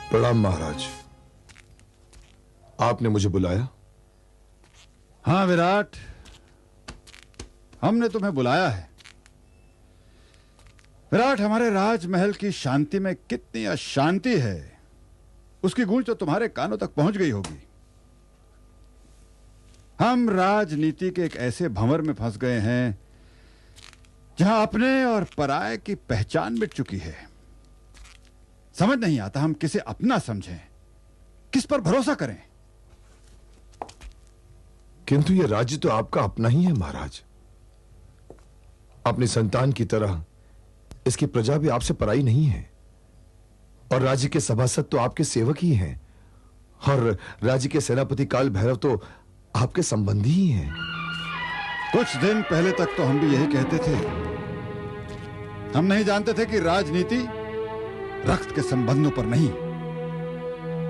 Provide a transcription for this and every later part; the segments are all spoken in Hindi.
प्रणाम महाराज। आपने मुझे बुलाया? हाँ विराट, हमने तुम्हें बुलाया है। विराट, हमारे राजमहल की शांति में कितनी अशांति है, उसकी गूंज तो तुम्हारे कानों तक पहुंच गई होगी। हम राजनीति के एक ऐसे भंवर में फंस गए हैं जहां अपने और पराये की पहचान मिट चुकी है। समझ नहीं आता हम किसे अपना समझें, किस पर भरोसा करें। किंतु यह राज्य तो आपका अपना ही है महाराज। अपनी संतान की तरह इसकी प्रजा भी आपसे पराई नहीं है, और राज्य के सभासद तो आपके सेवक ही हैं, और राज्य के सेनापति काल भैरव तो आपके संबंधी ही हैं। कुछ दिन पहले तक तो हम भी यही कहते थे। हम नहीं जानते थे कि राजनीति रक्त के संबंधों पर नहीं,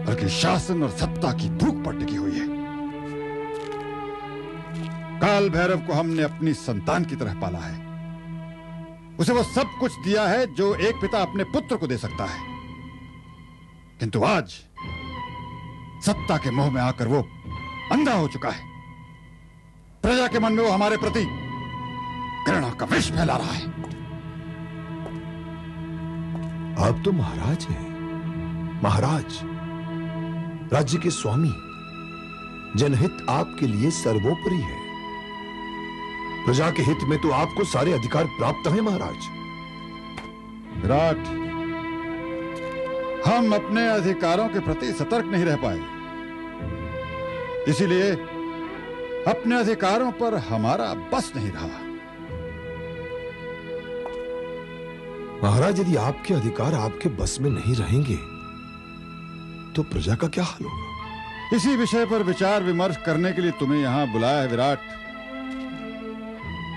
बल्कि शासन और सत्ता की भूख पर टिकी हुई है। काल भैरव को हमने अपनी संतान की तरह पाला है। उसे वो सब कुछ दिया है जो एक पिता अपने पुत्र को दे सकता है, किंतु आज सत्ता के मोह में आकर वो अंधा हो चुका है। प्रजा के मन में वो हमारे प्रति घृणा का विष फैला रहा है। आप तो महाराज हैं, महाराज, राज्य के स्वामी। जनहित आपके लिए सर्वोपरि है। प्रजा के हित में तो आपको सारे अधिकार प्राप्त हैं महाराज। विराट, हम अपने अधिकारों के प्रति सतर्क नहीं रह पाए, इसीलिए अपने अधिकारों पर हमारा बस नहीं रहा। महाराज, यदि आपके अधिकार आपके बस में नहीं रहेंगे तो प्रजा का क्या हाल होगा? इसी विषय पर विचार विमर्श करने के लिए तुम्हें यहां बुलाया है विराट।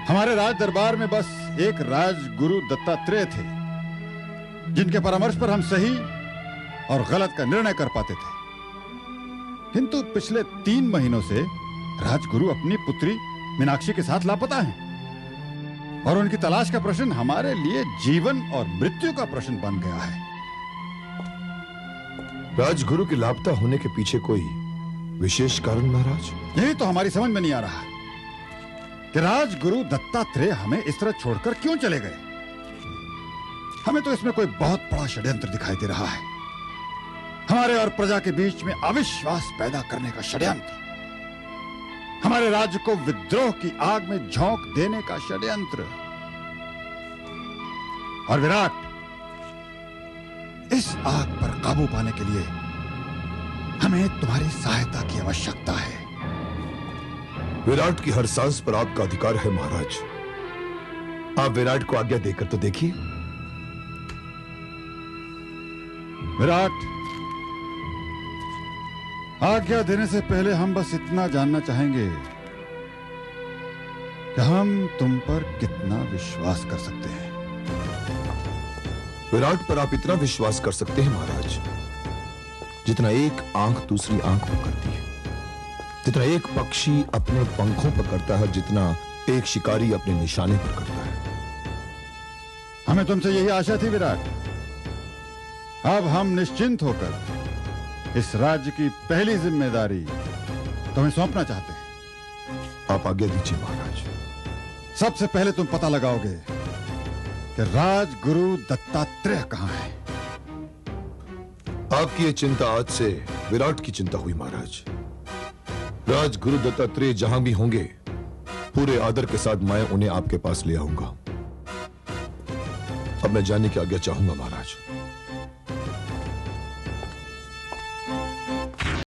हमारे राज दरबार में बस एक राजगुरु दत्तात्रेय थे, जिनके परामर्श पर हम सही और गलत का निर्णय कर पाते थे। किंतु पिछले 3 महीनों से राजगुरु अपनी पुत्री मीनाक्षी के साथ लापता हैं, और उनकी तलाश का प्रश्न हमारे लिए जीवन और मृत्यु का प्रश्न बन गया है। राजगुरु के लापता होने के पीछे कोई विशेष कारण महाराज? यही तो हमारी समझ में नहीं आ रहा कि राजगुरु दत्तात्रेय हमें इस तरह छोड़कर क्यों चले गए। हमें तो इसमें कोई बहुत बड़ा षड्यंत्र दिखाई दे रहा है। हमारे और प्रजा के बीच में अविश्वास पैदा करने का षड्यंत्र, हमारे राज्य को विद्रोह की आग में झोंक देने का षड्यंत्र। और विराट, इस आग पर काबू पाने के लिए हमें तुम्हारी सहायता की आवश्यकता है। विराट की हर सांस पर आपका अधिकार है महाराज। आप विराट को आज्ञा देकर तो देखिए। विराट, आज्ञा देने से पहले हम बस इतना जानना चाहेंगे कि हम तुम पर कितना विश्वास कर सकते हैं। विराट पर आप इतना विश्वास कर सकते हैं महाराज, जितना एक आंख दूसरी आंख पर करती है, जितना एक पक्षी अपने पंखों पर करता है, जितना एक शिकारी अपने निशाने पर करता है। हमें तुमसे यही आशा थी विराट। अब हम निश्चिंत होकर इस राज्य की पहली जिम्मेदारी तुम्हें सौंपना चाहते हैं। आप आज्ञा दीजिए महाराज। सबसे पहले तुम पता लगाओगे कि राजगुरु दत्तात्रेय कहां है। आपकी ये चिंता आज से विराट की चिंता हुई महाराज। राजगुरु दत्तात्रेय जहां भी होंगे, पूरे आदर के साथ मैं उन्हें आपके पास ले आऊंगा। अब मैं जानने की आज्ञा चाहूंगा महाराज।